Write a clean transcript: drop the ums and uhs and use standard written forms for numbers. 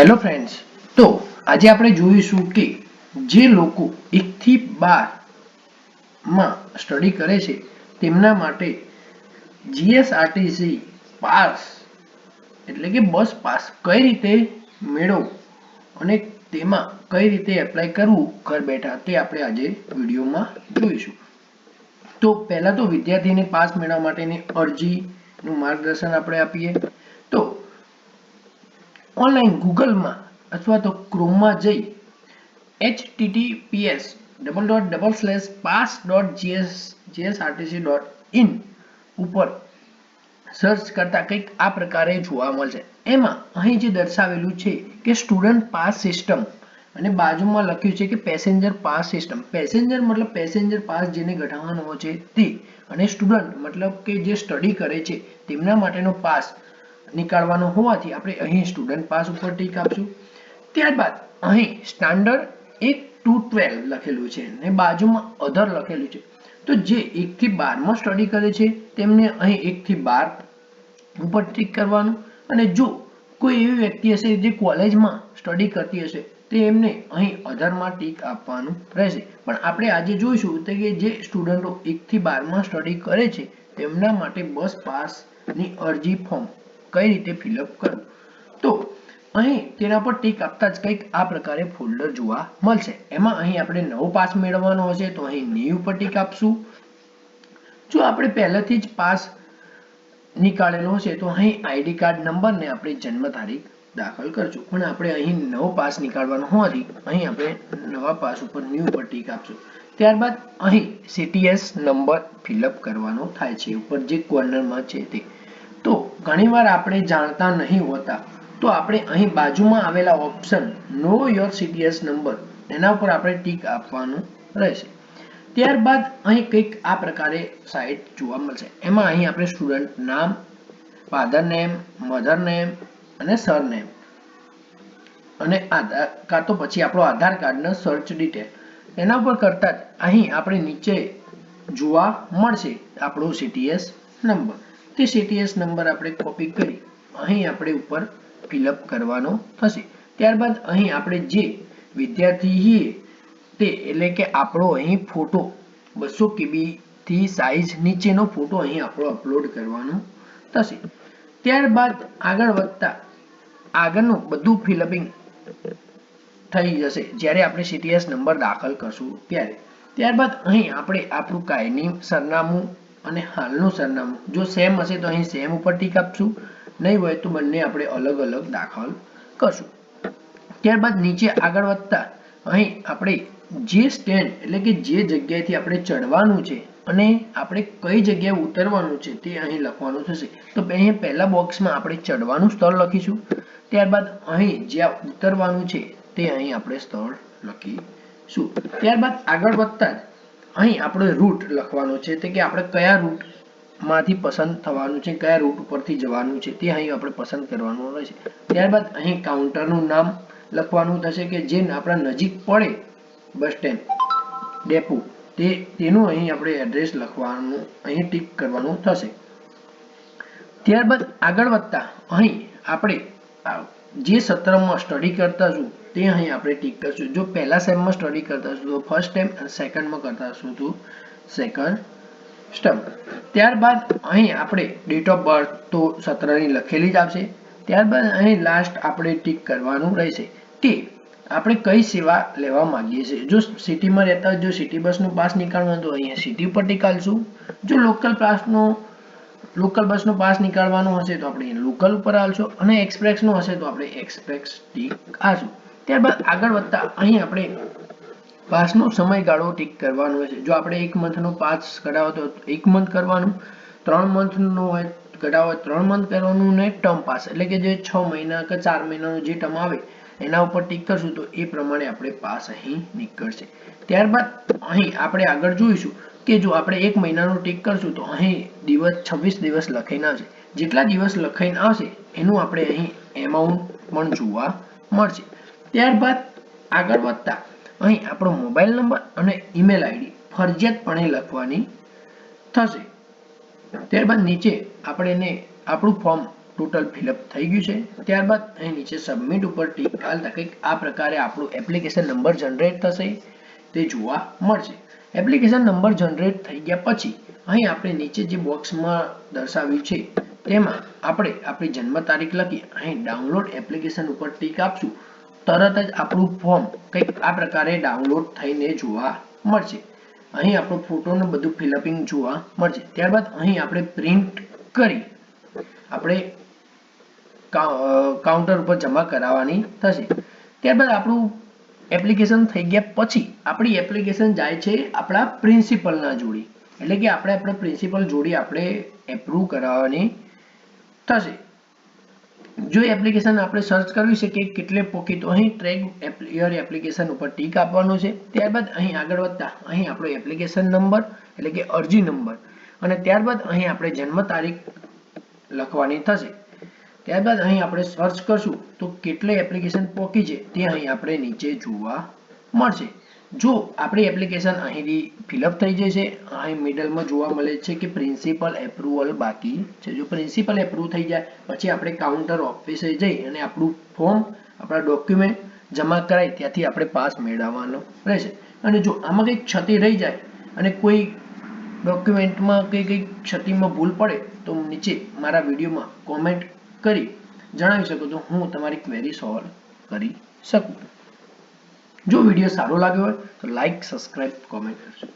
Hello friends, તો આજે આપણે જોઈશું કે જે લોકો 1 થી 12 માં સ્ટડી કરે છે તેમના માટે જીએસઆરટીસી પાસ એટલે કે બસ પાસ કઈ રીતે મેળવવું અને તેમાં કઈ રીતે એપ્લાય કરવું ઘર બેઠા તે આપણે આજે વિડીયોમાં જોઈશું. તો પહેલા તો વિદ્યાર્થીને પાસ મેળવવા માટેની અરજીનું માર્ગદર્શન આપણે આપીએ. તો ઓનલાઈન ગૂગલમાં અથવા તો ક્રોમમાં જઈ https://pass.gsrtc.in ઉપર સર્ચ કરતા કંઈક આ પ્રકારે જોવા મળશે. એમાં અહીં જે દર્શાવેલું છે કે સ્ટુડન્ટ પાસ સિસ્ટમ અને બાજુમાં લખ્યું છે કે પેસેન્જર પાસ સિસ્ટમ. પેસેન્જર મતલબ પેસેન્જર પાસ જેને કઢાવવાનો છે તે, અને સ્ટુડન્ટ મતલબ કે જે સ્ટડી કરે છે તેમના માટેનો પાસ નીકાળવાનો હોવાથી આપણે અહીં સ્ટુડન્ટ પાસ ઉપર ટીક આપશું. ત્યારબાદ અહીં સ્ટાન્ડર્ડ 1 to 12 લખેલું છે અને બાજુમાં અધર લખેલું છે. તો જે 1 થી 12 માં સ્ટડી કરે છે તેમને અહીં 1 થી 12 ઉપર ટીક કરવાનું, અને જો કોઈ એવી વ્યક્તિ હશે જે કોલેજમાં સ્ટડી કરતી હશે તો એમને અહીં અધરમાં ટીક આપવાનું રહેશે. પણ આપણે આજે જોઈશું કે જે સ્ટુડન્ટો 1 થી 12 માં સ્ટડી કરે છે તેમના માટે બસ પાસની અરજી ફોર્મ કઈ રીતે ફિલઅપ કરવું. તો અહીં તેના પર ટીક આપતા જ કંઈક આ પ્રકારે ફોલ્ડર જોવા મળશે. એમાં અહીં આપણે નવો પાસ મેળવવાનો હશે તો અહીં ન્યૂ ઉપર ટીક આપશું. જો આપણે પહેલેથી જ પાસ નીકાળેલો હશે તો અહીં આઈડી કાર્ડ નંબર ને આપણી જન્મ તારીખ દાખલ કરશું. પણ આપણે અહીં નવો પાસ નીકાળવાનો હોવાથી અહીં આપણે નવા પાસ ઉપર ન્યૂ ઉપર ટીક આપશું. ત્યારબાદ અહીં સીટીએસ નંબર ફિલઅપ કરવાનો થાય છે ઉપર જે કોર્નરમાં છે તે. તો ઘણીવાર આપણે જાણતા નહીં હોતા તો આપણે અહીં બાજુમાં આવેલા option know your CTS number એના ઉપર આપણે ટીક આપવાનું રહેશે. ત્યારબાદ અહીં કંઈક આ પ્રકારે સાઇટ જોવા મળશે. એમાં અહીં આપણે સ્ટુડન્ટ નામ, ફાધર નેમ, મધર નેમ અને સર નેમ અને આધાર કાં તો પછી આપણો આધાર કાર્ડનો સર્ચ ડિટેલ એના ઉપર કરતા જ અહીં આપણે નીચે જોવા મળશે આપણો સીટીએસ નંબર. તે સીટીએસ નંબર આપણે કોપી કરી અહીં આપણે ઉપર ફિલઅપ કરવાનો થશે. ત્યારબાદ અહીં આપણે જે વિદ્યાર્થી છીએ તે એટલે કે આપણો અહીં ફોટો 200 KB થી સાઈઝ નીચેનો ફોટો અહીં આપણો અપલોડ કરવાનો થશે. ત્યારબાદ આગળ વધતા આગળનું બધું ફિલઅપિંગ થઈ જશે જ્યારે આપણે સીટીએસ નંબર દાખલ કરશું ત્યારે. ત્યારબાદ અહીં આપણે આપણું કાયમી સરનામું અને હાલનું સરનામું જો સેમ હશે તો અહીં સેમ ઉપર ટીક આપશું, નહીં હોય તો બંને આપણે અલગ અલગ દાખલ કરશું. ત્યારબાદ નીચે આગળ વધતા અહીં આપણે જે સ્ટેન્ડ એટલે કે જે જગ્યાએથી આપણે ચડવાનું છે અને આપણે કઈ જગ્યાએ ઉતરવાનું છે તે અહીં લખવાનું થશે. તો અહીં પહેલા બોક્સમાં આપણે ચડવાનું સ્થળ લખીશું. ત્યારબાદ અહીં જ્યાં ઉતરવાનું છે તે અહીં આપણે સ્થળ લખીશું. ત્યારબાદ આગળ વધતા અહીં આપણે રૂટ લખવાનો છે તે કે આપણે કયા રૂટ માંથી પસંદ થવાનું છે, કયા રૂટ ઉપરથી જવાનું છે તે અહીં આપણે પસંદ કરવાનું રહેશે. ત્યારબાદ અહીં કાઉન્ટરનું નામ લખવાનું થશે કે જે આપણા નજીક પડે બસ સ્ટેન્ડ ડેપો તેનું અહીં આપણે એડ્રેસ લખવાનું અહીં ટીક કરવાનું થશે. ત્યારબાદ આગળ વધતા અહીં આપણે જે સત્રમાં સ્ટડી કરતા છું તે અહીં આપણે ટીક કરશું. જો પહેલા સેમમાં સ્ટડી કરતા હશું તો ફર્સ્ટ સેમ અને સેકન્ડમાં કરતા હશું તો સેકન્ડ સ્ટેમ. ત્યારબાદ અહીં આપણે ડેટ ઓફ બર્થ તો સત્રની લખેલી જ આવશે. ત્યારબાદ અહીં લાસ્ટ આપણે ટીક કરવાનું રહેશે કે આપણે કઈ સેવા લેવા માંગીએ છીએ. જો સિટીમાં રહેતા જો સિટી બસનો પાસ નીકાળવાનો તો અહીંયા સિટી ઉપર ટીક આપશું. જો લોકલ બસનો પાસ નીકાળવાનો હશે તો આપણે લોકલ ઉપર આવશું અને એક્સપ્રેસનો હશે તો આપણે એક્સપ્રેસ ટીક આપશું. ત્યારબાદ આગળ વધતા અહીં આપણે પાસનો સમયગાળો ટીક કરવાનો છે. જો આપણે 1 મંથનો પાસ કઢાવો તો 1 મંથ કરવાનું, 3 મંથનો હોય કઢાવો હોય 3 મંથ કરવાનું, ને ટર્મ પાસ એટલે કે જે 6 મહિના કે 4 મહિનાનો જે ટર્મ આવે એના ઉપર ટીક કરશું તો એ પ્રમાણે આપણે પાસ અહીં નીકળશે. ત્યારબાદ અહીં આપણે આગળ જોઈશું કે જો આપણે 1 મહિનાનો ટીક કરશું તો અહીં દિવસ 26 દિવસ લખાઈને આવશે. જેટલા દિવસ લખાઈને આવશે એનું આપણે અહીં એમાઉન્ટ પણ જોવા મળશે. ત્યારબાદ આગળ વધતા અહીં આપણો મોબાઈલ નંબર અને ઈમેલ આઈડી ફરજિયાતપણે લખવાની થશે. ત્યારબાદ નીચે આપણે આપણું ફોર્મ ટોટલ ફિલઅપ થઈ ગયું છે. ત્યારબાદ અહીં નીચે સબમિટ ઉપર ટીક હાલતા કંઈક આ પ્રકારે આપણું એપ્લિકેશન નંબર જનરેટ થશે તે જોવા મળશે. એપ્લિકેશન નંબર જનરેટ થઈ ગયા પછી અહીં આપણે નીચે જે બોક્સમાં દર્શાવ્યું છે તેમાં આપણે આપણી જન્મ તારીખ લખી અહીં ડાઉનલોડ એપ્લિકેશન ઉપર ટીક આપશું. તરત જ આપણું ફોર્મ કંઈક આ પ્રકારે ડાઉનલોડ થઈને જોવા મળશે. અહીં આપણો ફોટોનું બધું ફિલઅપિંગ જોવા મળશે. ત્યારબાદ અહીં આપણે પ્રિન્ટ કરી આપણે કાઉન્ટર ઉપર જમા કરાવવાની થશે. ત્યારબાદ આપણું એપ્લિકેશન થઈ ગયા પછી આપણી એપ્લિકેશન જાય છે આપણા પ્રિન્સિપલના જોડે, એટલે કે આપણે આપણા પ્રિન્સિપલ જોડે આપણે એપ્રુવ કરાવવાની થશે. જો એપ્લિકેશન આપણે સર્ચ કરવી છે કે કેટલે પોકી તો અહીં ટ્રેક યોર એપ્લિકેશન ઉપર ટીક આપવાનું છે. ત્યારબાદ અહીં આગળ વધતા અહીં આપણો એપ્લિકેશન નંબર એટલે કે અરજી નંબર અને ત્યારબાદ અહીં આપણે જન્મ તારીખ લખવાની થશે. ત્યારબાદ અહીં આપણે સર્ચ કરશું તો કેટલી એપ્લિકેશન પોકી છે તે અહીં આપણે નીચે જોવા મળશે. જો આપણી એપ્લિકેશન અહીંથી ફિલઅપ થઈ જશે, અહીં મિડલમાં જોવા મળે છે કે પ્રિન્સિપલ એપ્રુવલ બાકી છે. જો પ્રિન્સિપલ એપ્રુવ થઈ જાય પછી આપણે કાઉન્ટર ઓફિસે જઈ અને આપણું ફોર્મ આપણા ડોક્યુમેન્ટ જમા કરાવી ત્યાંથી આપણે પાસ મેળવવાનો રહેશે. અને જો આમાં કંઈક ક્ષતિ રહી જાય અને કોઈ ડોક્યુમેન્ટમાં કંઈક ક્ષતિમાં ભૂલ પડે તો નીચે મારા વિડીયોમાં કોમેન્ટ કરી જણાવી શકો તો હું તમારી ક્વેરી સોલ્વ કરી શકું. જો વિડીયો સારો લાગ્યો હોય તો લાઈક, સબસ્ક્રાઇબ, કોમેન્ટ કરજો.